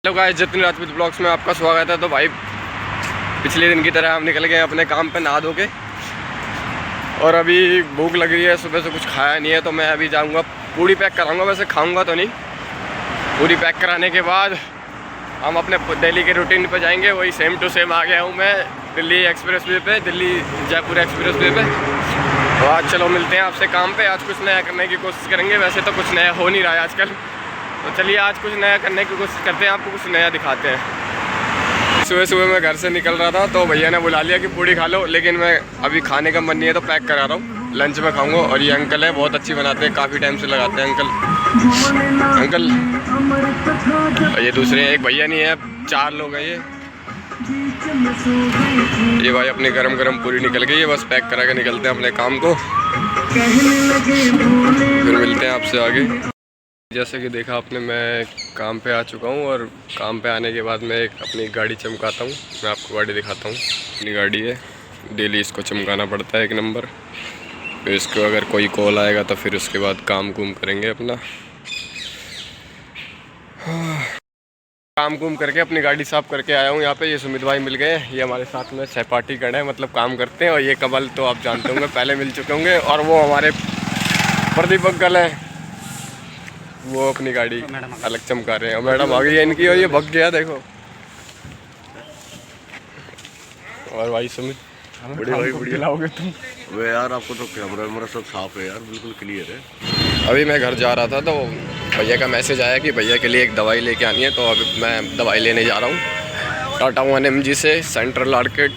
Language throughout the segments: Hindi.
हेलो गाइस, जितने राजपूत ब्लॉग्स में आपका स्वागत है। तो भाई पिछले दिन की तरह हम निकल गए अपने काम पे नहा धो के, और अभी भूख लग रही है। सुबह से कुछ खाया नहीं है, तो मैं अभी जाऊंगा पूड़ी पैक कराऊंगा। वैसे खाऊंगा तो नहीं, पूड़ी पैक कराने के बाद हम अपने दिल्ली के रूटीन पे जाएंगे। वही सेम टू सेम आ गया हूँ मैं दिल्ली एक्सप्रेस वे पे, दिल्ली जयपुर एक्सप्रेस वे पे। तो आज चलो मिलते हैं आपसे काम पे। आज कुछ नया करने की कोशिश करेंगे। वैसे तो कुछ नया हो नहीं रहा है आजकल, तो चलिए आज कुछ नया करने की कोशिश करते हैं, आपको कुछ नया दिखाते हैं। सुबह सुबह मैं घर से निकल रहा था तो भैया ने बुला लिया कि पूड़ी खा लो, लेकिन मैं अभी खाने का मन नहीं है तो पैक करा रहा हूँ। लंच में खाऊंगा। और ये अंकल है, बहुत अच्छी बनाते हैं, काफ़ी टाइम से लगाते हैं अंकल। और ये दूसरे एक भैया नहीं है, 4 लोग हैं ये भाई अपनी गरम गरम पूरी निकल गई है। बस पैक करा के निकलते हैं अपने काम को, फिर मिलते हैं आपसे आगे। जैसे कि देखा आपने, मैं काम पे आ चुका हूँ, और काम पे आने के बाद मैं अपनी गाड़ी चमकाता हूँ। मैं आपको गाड़ी दिखाता हूँ। अपनी गाड़ी है, डेली इसको चमकाना पड़ता है 1 नंबर। फिर इसको अगर कोई कॉल आएगा तो फिर उसके बाद काम कुम करेंगे अपना। काम कुम करके अपनी गाड़ी साफ़ करके आया हूँ यहाँ पे। ये सुमित भाई मिल गए, ये हमारे साथ में सहपाठी गण है, मतलब काम करते हैं। और ये कमल तो आप जानते होंगे, पहले मिल चुके होंगे। और वो हमारे प्रदीप अंकल हैं, वो अपनी गाड़ी अलग चमका रहे हैं। मैडम आ गई है इनकी, और ये भग गया देखो। और भाई सुमित, बढ़िया लाओगे तुम? वे यार आपको तो कैमरा मेरा सब साफ है यार, बिल्कुल क्लियर है। अभी मैं घर जा रहा था तो भैया का मैसेज आया कि भैया के लिए एक दवाई लेके आनी है, तो अभी मैं दवाई लेने जा रहा हूँ टाटा 1mg से, सेंट्रल मार्केट,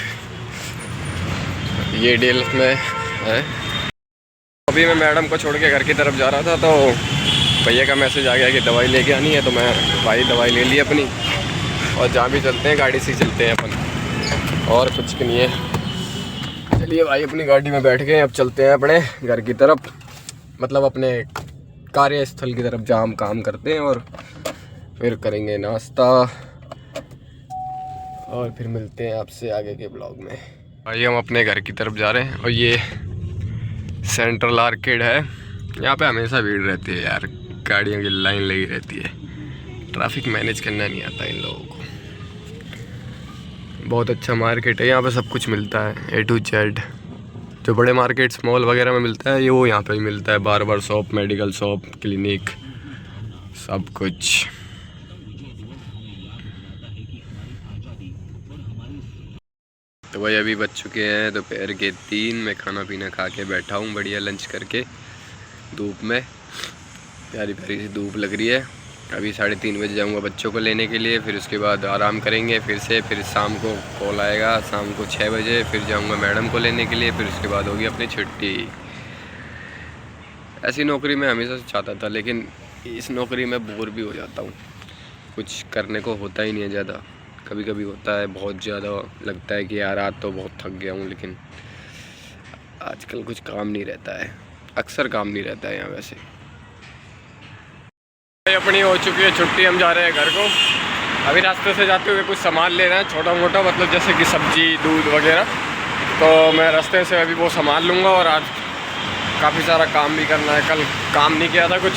ये डील में है। अभी मैं मैडम को छोड़ के घर की तरफ जा रहा था तो भैया का मैसेज आ गया कि दवाई लेके आनी है। तो मैं भाई दवाई ले ली अपनी, और जहाँ भी चलते हैं गाड़ी से चलते हैं अपन, और कुछ नहीं है। चलिए भाई अपनी गाड़ी में बैठ गए, अब चलते हैं अपने घर की तरफ, मतलब अपने कार्यस्थल की तरफ जहाँ हम काम करते हैं। और फिर करेंगे नाश्ता, और फिर मिलते हैं आपसे आगे के ब्लॉग में। भाई हम अपने घर की तरफ जा रहे हैं, और ये सेंट्रल आर्केड है। यहाँ पे हमेशा भीड़ रहती है यार, गाड़ियों की लाइन लगी रहती है। ट्रैफिक मैनेज करना नहीं आता इन लोगों को। बहुत अच्छा मार्केट है, यहाँ पे सब कुछ मिलता है A to Z। जो बड़े मार्केट्स मॉल वगैरह में मिलता है, ये वो यहाँ पे भी मिलता है। Barber shop, medical shop, clinic, सब कुछ। तो भाई अभी बज चुके हैं दोपहर के 3। मैं खाना पीना खा के बैठा हूँ बढ़िया लंच करके, धूप में। प्यारी प्यारी सी धूप लग रही है। अभी 3:30 बजे जाऊँगा बच्चों को लेने के लिए, फिर उसके बाद आराम करेंगे फिर शाम को कॉल आएगा, शाम को 6 बजे फिर जाऊँगा मैडम को लेने के लिए, फिर उसके बाद होगी अपनी छुट्टी। ऐसी नौकरी मैं हमेशा से चाहता था, लेकिन इस नौकरी में बोर भी हो जाता हूँ। कुछ करने को होता ही नहीं है ज़्यादा। कभी कभी होता है बहुत ज़्यादा, लगता है कि यार आज तो बहुत थक गया हूँ, लेकिन आजकल कुछ काम नहीं रहता है, अक्सर काम नहीं रहता है यहाँ। वैसे अपनी हो चुकी है छुट्टी, हम जा रहे हैं घर को। अभी रास्ते से जाते हुए कुछ सामान ले रहे हैं छोटा मोटा, मतलब जैसे कि सब्जी, दूध वगैरह। तो मैं रास्ते से अभी वो सामान लूँगा। और आज काफ़ी सारा काम भी करना है, कल काम नहीं किया था कुछ,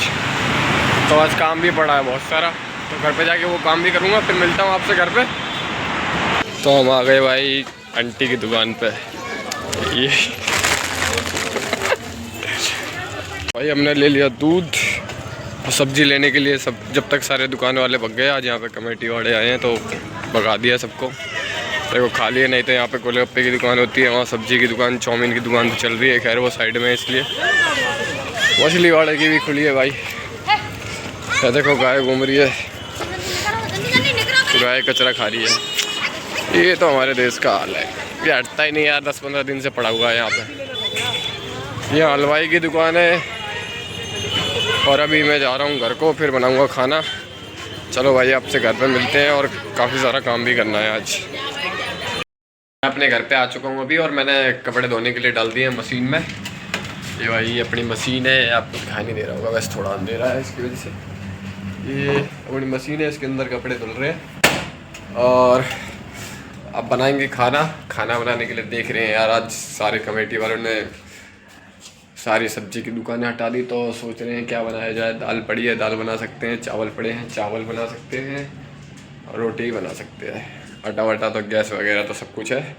तो आज काम भी पड़ा है बहुत सारा। तो घर पे जाके वो काम भी करूँगा, फिर मिलता हूँ आपसे घर पे। तो हम आ गए भाई आंटी की दुकान पे। ये भाई हमने ले लिया दूध, और सब्जी लेने के लिए सब, जब तक सारे दुकान वाले भग गए। आज यहाँ पे कमेटी वाले आए हैं तो भगा दिया सबको। देखो खाली है, नहीं तो यहाँ पे गोलगप्पे की दुकान होती है, वहाँ सब्जी की दुकान, चाउमीन की दुकान तो चल रही है, खैर वो साइड में, इसलिए। मछली वाले की भी खुली है भाई। ये देखो गाय घूम रही है, गाय कचरा खा रही है। ये तो हमारे देश का हाल है, ये हटता ही नहीं यार। 10-15 दिन से पड़ा हुआ है यहाँ पे। ये हलवाई की दुकान है, और अभी मैं जा रहा हूँ घर को, फिर बनाऊँगा खाना। चलो भाई आपसे घर पे मिलते हैं, और काफ़ी सारा काम भी करना है आज। मैं अपने घर पे आ चुका हूँ अभी, और मैंने कपड़े धोने के लिए डाल दिए हैं मशीन में। ये भाई अपनी मशीन है, आपको दिखाई नहीं दे रहा होगा, वैसे थोड़ा अंधेरा है इसकी वजह से। ये अपनी मशीन है, इसके अंदर कपड़े धुल रहे हैं। और अब बनाएंगे खाना। खाना बनाने के लिए देख रहे हैं यार, आज सारे कमेटी वालों ने सारी सब्जी की दुकानें हटा दी, तो सोच रहे हैं क्या बनाया जाए। दाल पड़ी है, दाल बना सकते हैं, चावल पड़े हैं, चावल बना सकते हैं, रोटी ही बना सकते हैं, आटा वाटा तो गैस वगैरह तो सब कुछ है,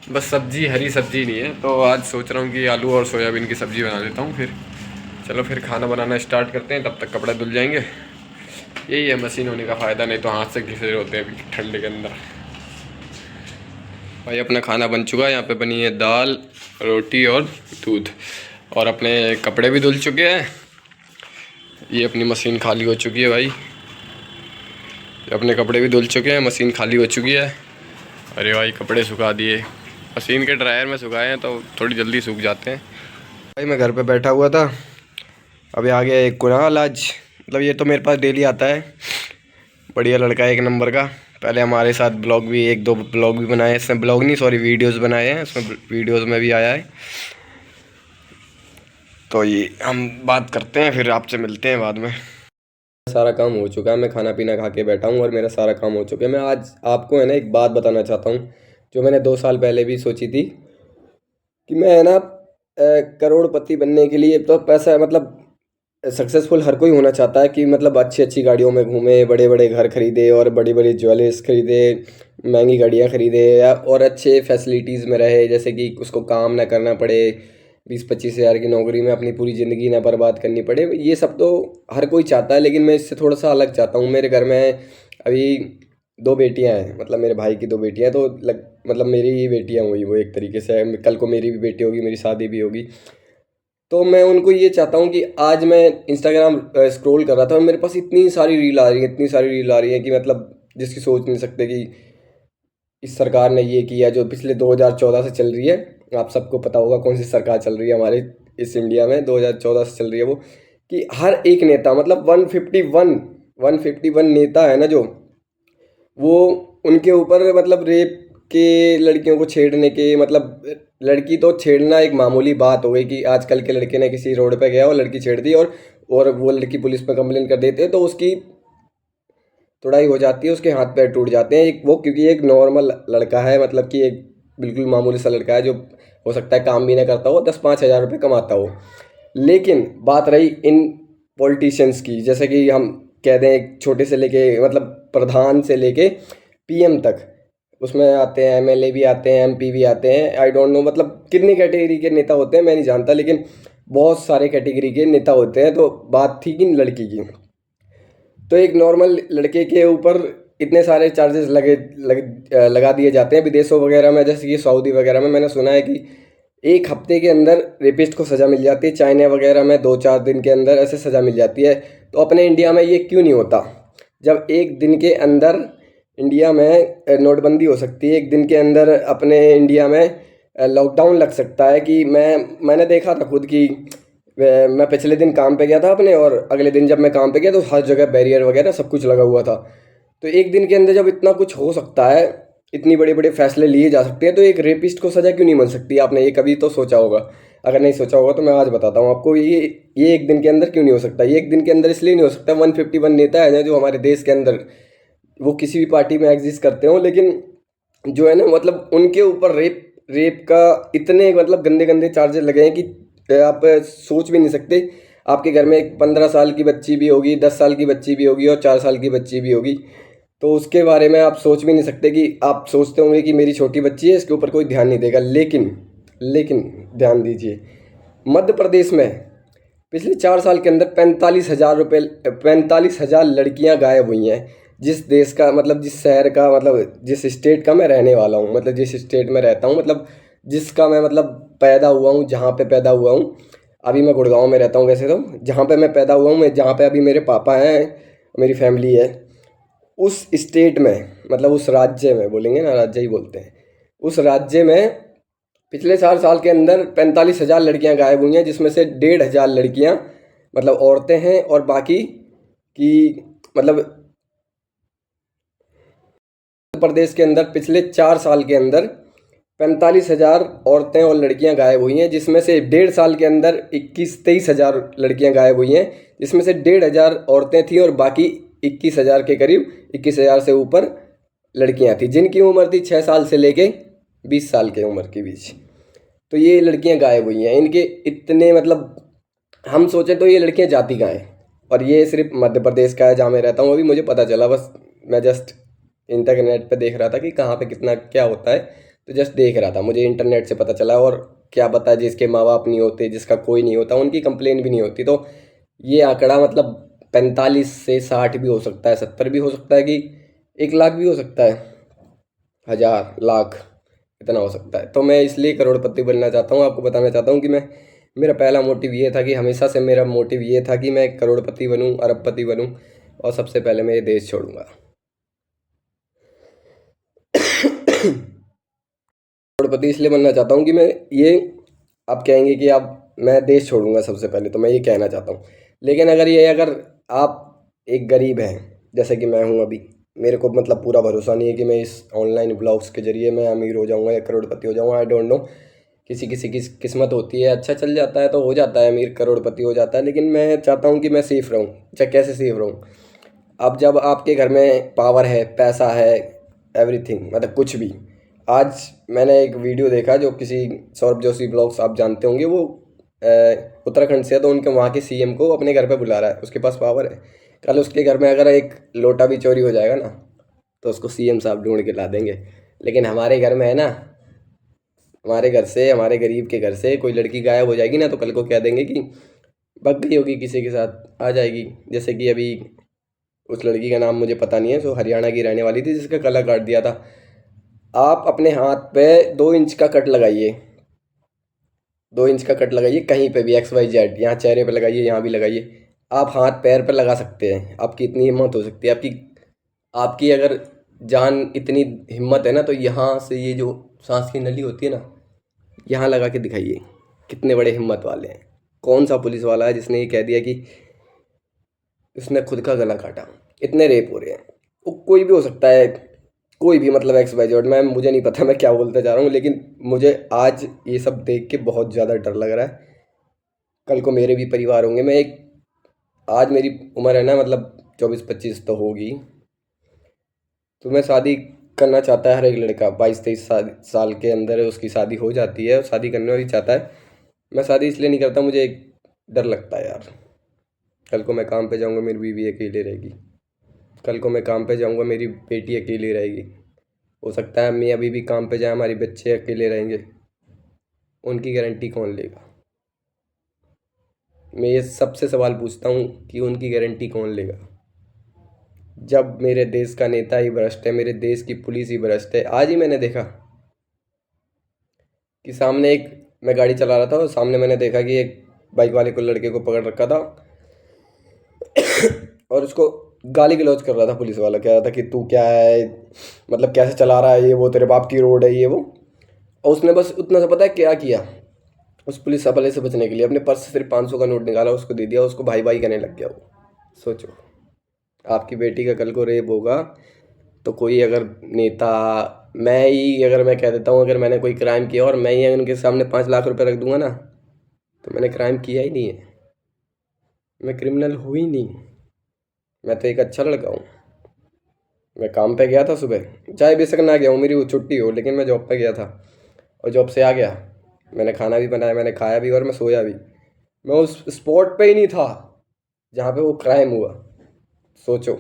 बस सब्जी हरी सब्जी नहीं है। तो आज सोच रहा हूँ कि आलू और सोयाबीन की सब्ज़ी बना लेता हूँ। फिर चलो फिर खाना बनाना स्टार्ट करते हैं, तब तक कपड़े धुल जाएंगे। यही है मशीन होने का फ़ायदा, नहीं तो हाथ से घिसे होते हैं अभी ठंडे के अंदर। भाई अपना खाना बन चुका है, यहाँ पे बनी है दाल, रोटी और दूध, और अपने कपड़े भी धुल चुके हैं। ये अपनी मशीन खाली हो चुकी है भाई, अपने कपड़े भी धुल चुके हैं, मशीन खाली हो चुकी है। अरे भाई कपड़े सुखा दिए, मशीन के ड्रायर में सुखाए हैं तो थोड़ी जल्दी सूख जाते हैं। भाई मैं घर पे बैठा हुआ था, अभी आ गया एक कुणाल। आज मतलब ये तो मेरे पास डेली आता है, बढ़िया लड़का है, एक नंबर का। पहले हमारे साथ ब्लॉग भी, एक दो ब्लॉग भी बनाए, इसमें ब्लॉग नहीं सॉरी वीडियोस बनाए हैं, इसमें वीडियोस में भी आया है। तो ये हम बात करते हैं, फिर आपसे मिलते हैं बाद में। सारा काम हो चुका है, मैं खाना पीना खा के बैठा हूँ और मेरा सारा काम हो चुका है। मैं आज आपको है ना एक बात बताना चाहता हूँ, जो मैंने 2 साल पहले भी सोची थी कि मैं है ना करोड़पति बनने के लिए तो पैसा मतलब सक्सेसफुल हर कोई होना चाहता है कि मतलब अच्छी अच्छी गाड़ियों में घूमे, बड़े बड़े घर खरीदे और बड़ी बड़ी ज्वेलरीज खरीदे, महंगी गाड़ियाँ खरीदे, या और अच्छे फैसिलिटीज़ में रहे, जैसे कि उसको काम ना करना पड़े, 20-25 हज़ार की नौकरी में अपनी पूरी ज़िंदगी ना बर्बाद करनी पड़े। ये सब तो हर कोई चाहता है, लेकिन मैं इससे थोड़ा सा अलग चाहता हूँ। मेरे घर में अभी 2 बेटियाँ हैं, मतलब मेरे भाई की 2 बेटियाँ, तो मतलब मेरी ही बेटियाँ हुई वो एक तरीके से। कल को मेरी भी बेटी होगी, मेरी शादी भी होगी। तो मैं उनको ये चाहता हूँ कि आज मैं इंस्टाग्राम स्क्रॉल कर रहा था और मेरे पास इतनी सारी रील आ रही है, इतनी सारी रील आ रही है कि मतलब जिसकी सोच नहीं सकते कि इस सरकार ने ये किया, जो पिछले 2014 से चल रही है। आप सबको पता होगा कौन सी सरकार चल रही है हमारे इस इंडिया में, 2014 से चल रही है वो, कि हर एक नेता मतलब 151 नेता है ना जो, वो उनके ऊपर मतलब रेप के, लड़कियों को छेड़ने के, मतलब लड़की तो छेड़ना एक मामूली बात हो गई कि आजकल के लड़के ने किसी रोड पे गया और लड़की छेड़ दी और वो लड़की पुलिस में कंप्लेन कर देते हैं तो उसकी तुड़ाई हो जाती है, उसके हाथ पैर टूट जाते हैं। एक वो क्योंकि एक नॉर्मल लड़का है, मतलब कि एक बिल्कुल मामूली सा लड़का है जो हो सकता है काम भी ना करता हो, 10-5 हज़ार रुपये कमाता हो। लेकिन बात रही इन पॉलिटिशियंस की, जैसे कि हम कह दें एक छोटे से लेके मतलब प्रधान से लेके पीएम तक, उसमें आते हैं, एमएलए भी आते हैं, एमपी भी आते हैं, आई डोंट नो मतलब कितनी कैटेगरी के नेता होते हैं मैं नहीं जानता, लेकिन बहुत सारे कैटेगरी के नेता होते हैं। तो बात थी कि लड़की की, तो एक नॉर्मल लड़के के ऊपर इतने सारे चार्जेस लगा दिए जाते हैं विदेशों वगैरह में, जैसे कि सऊदी वगैरह में मैंने सुना है कि 1 हफ्ते के अंदर रेपिस्ट को सज़ा मिल जाती है, चाइना वगैरह में 2-4 दिन के अंदर ऐसे सज़ा मिल जाती है। तो अपने इंडिया में ये क्यों नहीं होता? जब 1 दिन के अंदर इंडिया में नोटबंदी हो सकती है, 1 दिन के अंदर अपने इंडिया में लॉकडाउन लग सकता है, कि मैंने देखा था खुद कि मैं पिछले दिन काम पे गया था अपने, और अगले दिन जब मैं काम पे गया तो हर जगह बैरियर वगैरह सब कुछ लगा हुआ था। तो 1 दिन के अंदर जब इतना कुछ हो सकता है, इतनी बड़े बड़े फैसले लिए जा सकते हैं, तो एक रेपिस्ट को सज़ा क्यों नहीं मिल सकती? आपने ये कभी तो सोचा होगा? अगर नहीं सोचा होगा तो मैं आज बताता हूँ आपको, ये 1 दिन के अंदर क्यों नहीं हो सकता। ये 1 दिन के अंदर इसलिए नहीं हो सकता, 151 नेता है ना जो हमारे देश के अंदर, वो किसी भी पार्टी में एग्जिस्ट करते हो, लेकिन जो है ना मतलब उनके ऊपर रेप का इतने मतलब गंदे गंदे चार्जेस लगे हैं कि आप सोच भी नहीं सकते। आपके घर में एक 15 साल की बच्ची भी होगी, 10 साल की बच्ची भी होगी और 4 साल की बच्ची भी होगी, तो उसके बारे में आप सोच भी नहीं सकते कि आप सोचते होंगे कि मेरी छोटी बच्ची है, इसके ऊपर कोई ध्यान नहीं देगा। लेकिन ध्यान दीजिए, मध्य प्रदेश में पिछले 4 साल के अंदर 45,000 लड़कियां गायब हुई हैं। जिस देश का मतलब जिस शहर का मतलब जिस स्टेट का मैं रहने वाला हूँ, मतलब जिस स्टेट में रहता हूँ, मतलब जिसका मैं मतलब पैदा हुआ हूँ, जहाँ पे पैदा हुआ हूँ। अभी मैं गुड़गांव में रहता हूँ वैसे तो, जहाँ पे मैं पैदा हुआ हूँ, मैं जहाँ पे अभी मेरे पापा हैं, मेरी फैमिली है, उस स्टेट में मतलब उस राज्य में, बोलेंगे ना राज्य ही बोलते हैं, उस राज्य में पिछले 4 साल के अंदर 45,000 लड़कियां गायब हुई हैं, जिसमें से 1,500 लड़कियां मतलब औरतें हैं, और बाकी की मतलब उत्तर प्रदेश के अंदर पिछले 4 साल के अंदर 45,000 औरतें और लड़कियां गायब हुई हैं, जिसमें से 1.5 साल के अंदर 21-23 हज़ार लड़कियां गायब हुई हैं, जिसमें से 1,500 औरतें थीं और बाकी 21,000 के करीब, 21,000 से ऊपर लड़कियां थीं, जिनकी उम्र थी 6 साल से लेके 20 साल के उम्र के बीच। तो ये लड़कियां गायब हुई हैं, इनके इतने मतलब हम सोचें तो ये लड़कियां जाती कहाँ हैं, और ये सिर्फ मध्य प्रदेश का है जहाँ मैं रहता हूँ। अभी मुझे पता चला बस मैं जस्ट इंटरनेट पे देख रहा था कि कहाँ पे कितना क्या होता है, तो जस्ट देख रहा था, मुझे इंटरनेट से पता चला। और क्या पता जिसके माँ बाप नहीं होते, जिसका कोई नहीं होता, उनकी कंप्लेन भी नहीं होती। तो ये आंकड़ा मतलब 45 से 60 भी हो सकता है, 70 भी हो सकता है, कि 1 लाख भी हो सकता है, 1000 लाख इतना हो सकता है। तो मैं इसलिए करोड़पति बनना चाहता हूँ। आपको बताना चाहता हूँ कि मैं, मेरा पहला मोटिव ये था कि हमेशा से मेरा मोटिव ये था कि मैं करोड़पति बनूँ, अरबपति बनूँ, और सबसे पहले मैं ये देश छोड़ूंगा। करोड़पति इसलिए बनना चाहता हूँ कि मैं ये, आप कहेंगे कि आप, मैं देश छोड़ूंगा सबसे पहले, तो मैं ये कहना चाहता हूँ। लेकिन अगर आप एक गरीब हैं जैसे कि मैं हूँ अभी, मेरे को मतलब पूरा भरोसा नहीं है कि मैं इस ऑनलाइन ब्लॉग्स के जरिए मैं अमीर हो जाऊँगा या करोड़पति हो जाऊँगा। आई डोंट नो, किसी किसी की किस्मत होती है, अच्छा चल जाता है तो हो जाता है अमीर, करोड़पति हो जाता है। लेकिन मैं चाहता हूँ कि मैं सेफ़ रहूँ। चाहे कैसे सेफ़ रहूँ? अब जब आपके घर में पावर है, पैसा है, एवरीथिंग, मतलब कुछ भी। आज मैंने एक वीडियो देखा जो किसी सौरभ जोशी ब्लॉग्स, आप जानते होंगे, वो उत्तराखंड से है, तो उनके वहाँ के सीएम को अपने घर पे बुला रहा है, उसके पास पावर है। कल उसके घर में अगर एक लोटा भी चोरी हो जाएगा ना, तो उसको सीएम साहब ढूंढ के ला देंगे। लेकिन हमारे घर में है ना, हमारे घर से, हमारे गरीब के घर से कोई लड़की गायब हो जाएगी ना, तो कल को कह देंगे कि भाग गई होगी किसी के साथ, आ जाएगी। जैसे कि अभी उस लड़की का नाम मुझे पता नहीं है, जो हरियाणा की रहने वाली थी, जिसका गला काट दिया था। आप अपने हाथ पे 2 इंच का कट लगाइए, 2 इंच का कट लगाइए कहीं पे भी, XYZ, यहाँ चेहरे पे लगाइए, यहाँ भी लगाइए। आप हाथ पैर पे लगा सकते हैं, आपकी इतनी हिम्मत हो सकती है। आपकी आपकी अगर जान इतनी हिम्मत है ना, तो यहाँ से ये जो सांस की नली होती है ना, यहाँ लगा के दिखाइए, कितने बड़े हिम्मत वाले हैं। कौन सा पुलिस वाला है जिसने ये कह दिया कि उसने खुद का गला काटा? इतने रेप हो रहे हैं, वो कोई भी हो सकता है, कोई भी, मतलब XYZ। मैं, मुझे नहीं पता मैं क्या बोलते जा रहा हूँ, लेकिन मुझे आज ये सब देख के बहुत ज़्यादा डर लग रहा है। कल को मेरे भी परिवार होंगे। मैं एक, आज मेरी उम्र है ना, मतलब 24-25 तो होगी, तो मैं शादी करना चाहता है हर एक लड़का। 22-23 साल के अंदर उसकी शादी हो जाती है, और शादी करना भी चाहता है। मैं शादी इसलिए नहीं करता, मुझे एक डर लगता है यार, कल को मैं काम पे जाऊंगा, मेरी बीवी अकेली रहेगी। कल को मैं काम पे जाऊंगा, मेरी बेटी अकेली रहेगी। हो सकता है अम्मी अभी भी काम पे जाए, हमारी बच्चे अकेले रहेंगे, उनकी गारंटी कौन लेगा? मैं ये सबसे सवाल पूछता हूँ कि उनकी गारंटी कौन लेगा? जब मेरे देश का नेता ही भ्रष्ट है, मेरे देश की पुलिस ही भ्रष्ट है। आज ही मैंने देखा कि सामने एक, मैं गाड़ी चला रहा था और सामने मैंने देखा कि एक बाइक वाले को, लड़के को पकड़ रखा था और उसको गाली गलौज कर रहा था पुलिस वाला। कह रहा था कि तू क्या है, मतलब कैसे चला रहा है ये वो, तेरे बाप की रोड है ये वो। और उसने बस उतना सा, पता है क्या किया? उस पुलिस वाले से बचने के लिए अपने पर्स से सिर्फ 500 का नोट निकाला, उसको दे दिया, उसको भाई भाई करने लग गया वो। सोचो, आपकी बेटी का कल को रेप होगा, तो कोई अगर नेता, मैं ही अगर मैं कह देता हूँ, अगर मैंने कोई क्राइम किया और मैं ही उनके सामने 5 लाख रुपए रख दूंगा ना, तो मैंने क्राइम किया ही नहीं है, मैं क्रिमिनल हूँ ही नहीं। मैं तो एक अच्छा लड़का हूँ। मैं काम पे गया था सुबह, चाहे बेशक ना गया हूँ, मेरी वो छुट्टी हो, लेकिन मैं जॉब पे गया था और जॉब से आ गया, मैंने खाना भी बनाया, मैंने खाया भी और मैं सोया भी। मैं उस स्पॉट पे ही नहीं था जहाँ पे वो क्राइम हुआ। सोचो।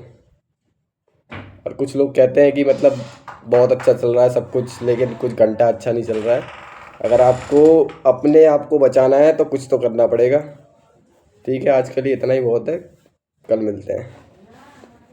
और कुछ लोग कहते हैं कि मतलब बहुत अच्छा चल रहा है सब कुछ, लेकिन कुछ घंटा अच्छा नहीं चल रहा है। अगर आपको अपने आप को बचाना है तो कुछ तो करना पड़ेगा। ठीक है, आज के लिए इतना ही बहुत है, कल मिलते हैं।